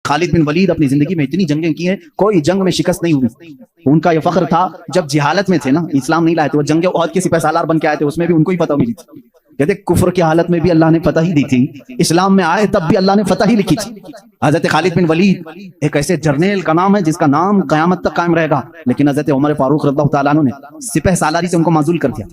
خالد بن ولید اپنی زندگی میں اتنی جنگیں کی ہیں، کوئی جنگ میں شکست نہیں ہوئی. ان کا یہ فخر تھا جب جہالت میں تھے نا، اسلام نہیں لائے تھے، وہ جنگ احد کے سپہ سالار بن کے آئے تھے، اس میں بھی ان کو ہی فتح ملی تھی. کہتے کفر کی حالت میں بھی اللہ نے فتح ہی دی تھی، اسلام میں آئے تب بھی اللہ نے فتح ہی لکھی تھی. حضرت خالد بن ولید ایک ایسے جرنیل کا نام ہے جس کا نام قیامت تک قائم رہے گا، لیکن حضرت عمر فاروق رضی اللہ تعالیٰ عنہ نے سپہ سالاری سے ان کو معزول کر دیا.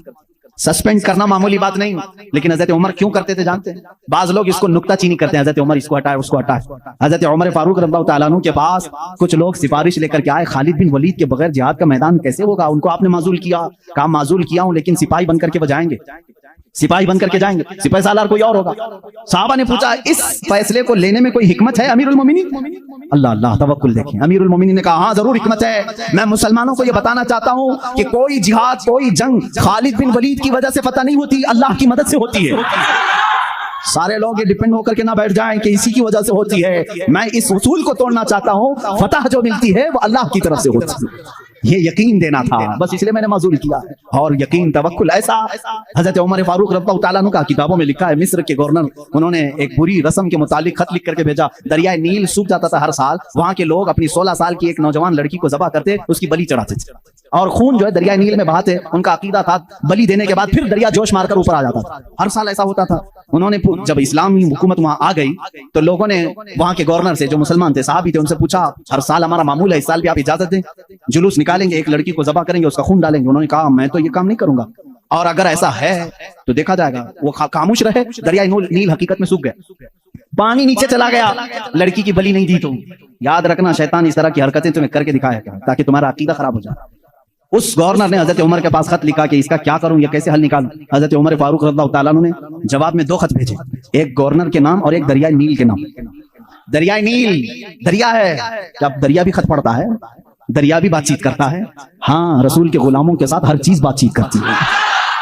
سسپینڈ کرنا معمولی بات نہیں، لیکن حضرت عمر کیوں کرتے تھے جانتے ہیں؟ بعض لوگ اس کو نکتہ چینی کرتے ہیں، حضرت عمر اس کو ہٹائے اس کو ہٹائے. حضرت عمر فاروق رضی اللہ تعالیٰ عنہ کے پاس کچھ لوگ سفارش لے کر کے آئے، خالد بن ولید کے بغیر جہاد کا میدان کیسے ہوگا؟ ان کو آپ نے معزول کیا. کہا معزول کیا ہوں لیکن سپاہی بن کر کے وہ جائیں گے، سپاہی بن کر کے جائیں گے، سپاہی سالار کوئی اور ہوگا. صحابہ نے پوچھا اس فیصلے کو لینے میں کوئی حکمت ہے امیر المومنین؟ اللہ اللہ توکل دیکھیں. امیر المومنین نے کہا ہاں ضرور حکمت ہے. میں مسلمانوں کو یہ بتانا چاہتا ہوں کہ کوئی جہاد کوئی جنگ خالد بن ولید کی وجہ سے فتح نہیں ہوتی، اللہ کی مدد سے ہوتی ہے. سارے لوگ یہ ڈیپینڈ ہو کر کے نہ بیٹھ جائیں کہ اسی کی وجہ سے ہوتی ہے. میں اس اصول کو توڑنا چاہتا ہوں، فتح جو ملتی ہے وہ اللہ کی طرف سے ہوتی ہے. یہ یقین دینا تھا، بس اس لیے میں نے معزول کیا. اور یقین توکل ایسا حضرت عمر فاروق رضی اللہ تعالیٰ عنہ کا کتابوں میں لکھا ہے. مصر کے گورنر انہوں نے ایک بری رسم کے متعلق خط لکھ کر کے بھیجا. دریائے نیل سوکھ جاتا تھا ہر سال، وہاں کے لوگ اپنی 16 سال کی ایک نوجوان لڑکی کو ذبح کرتے، اس کی بلی چڑھاتے تھے اور خون جو ہے دریائے نیل میں بہاتے. ان کا عقیدہ تھا بلی دینے کے بعد پھر دریا جوش مار کر اوپر آ جاتا تھا. ہر سال ایسا ہوتا تھا. انہوں نے جب اسلامی حکومت وہاں آ گئی تو لوگوں نے وہاں کے گورنر سے جو مسلمان تھے صحابی تھے ان سے پوچھا ہر سال ہمارا معمول ہے، اس سال بھی آپ اجازت دیں؟ جلوس نکالیں گے، ایک لڑکی کو ذبح کریں گے، اس کا خون ڈالیں گے. انہوں نے کہا میں تو یہ کام نہیں کروں گا، اور اگر ایسا ہے تو دیکھا جائے گا. وہ خاموش رہے. دریائے نیل حقیقت میں سوکھ گیا، پانی نیچے چلا گیا. لڑکی کی بلی نہیں دی. تو یاد رکھنا شیطان اس طرح کی حرکتیں تمہیں کر کے دکھایا گیا تاکہ تمہارا عقیدہ خراب ہو جائے. اس گورنر نے حضرت عمر کے پاس خط لکھا کہ اس کا کیا کروں، یہ کیسے حل نکالوں. حضرت عمر فاروق رضی اللہ تعالیٰ عنہ نے جواب میں 2 خط بھیجے، ایک گورنر کے نام اور ایک دریائے نیل کے نام. دریائے نیل دریا ہے، جب دریا بھی خط پڑتا ہے، دریا بھی بات چیت کرتا ہے. ہاں رسول کے غلاموں کے ساتھ ہر چیز بات چیت کرتی ہے،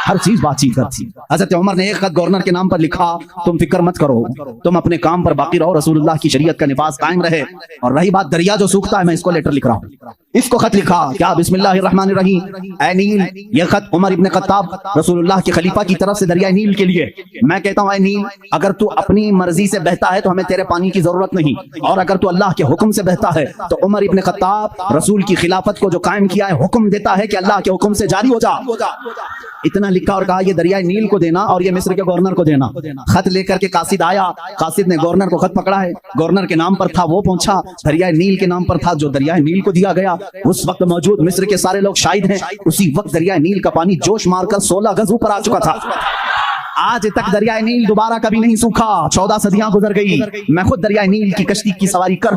ہر چیز بات چیت کرتی ہے. حضرت عمر نے ایک خط گورنر کے نام پر لکھا، تم فکر مت کرو، تم اپنے کام پر باقی رہو، رسول اللہ کی شریعت کا نفاذ قائم رہے. اور رہی بات دریا جو سوکھتا ہے، میں اس کو لیٹر لکھ رہا ہوں. اس کو خط لکھا کیا بسم اللہ الرحمن الرحیم اے نیل. یہ خط عمر ابن خطاب رسول اللہ کے خلیفہ کی طرف سے دریائے نیل کے لیے. میں کہتا ہوں اے نیل، اگر تو اپنی مرضی سے بہتا ہے تو ہمیں تیرے پانی کی ضرورت نہیں، اور اگر تو اللہ کے حکم سے بہتا ہے تو عمر ابن خطاب رسول کی خلافت کو جو قائم کیا ہے حکم دیتا ہے کہ اللہ کے حکم سے جاری ہو جا. اتنا لکھا اور کہا یہ دریائے نیل کو دینا اور یہ مصر کے گورنر کو دینا. خط لے کر کے قاصد آیا، قاصد نے گورنر کو خط پکڑا ہے، گورنر کے نام پر تھا وہ پہنچا، دریائے نیل کے نام پر تھا جو دریائے نیل کو دیا گیا. اس وقت موجود مصر کے سارے لوگ شاہد ہیں، اسی وقت دریائے نیل کا پانی جوش مار کر 16 گز اوپر آ چکا تھا. آج تک دریائے نیل دوبارہ کبھی نہیں سوکھا. 14 صدیاں گزر گئی. میں خود دریائے نیل کی کشتی کی سواری کر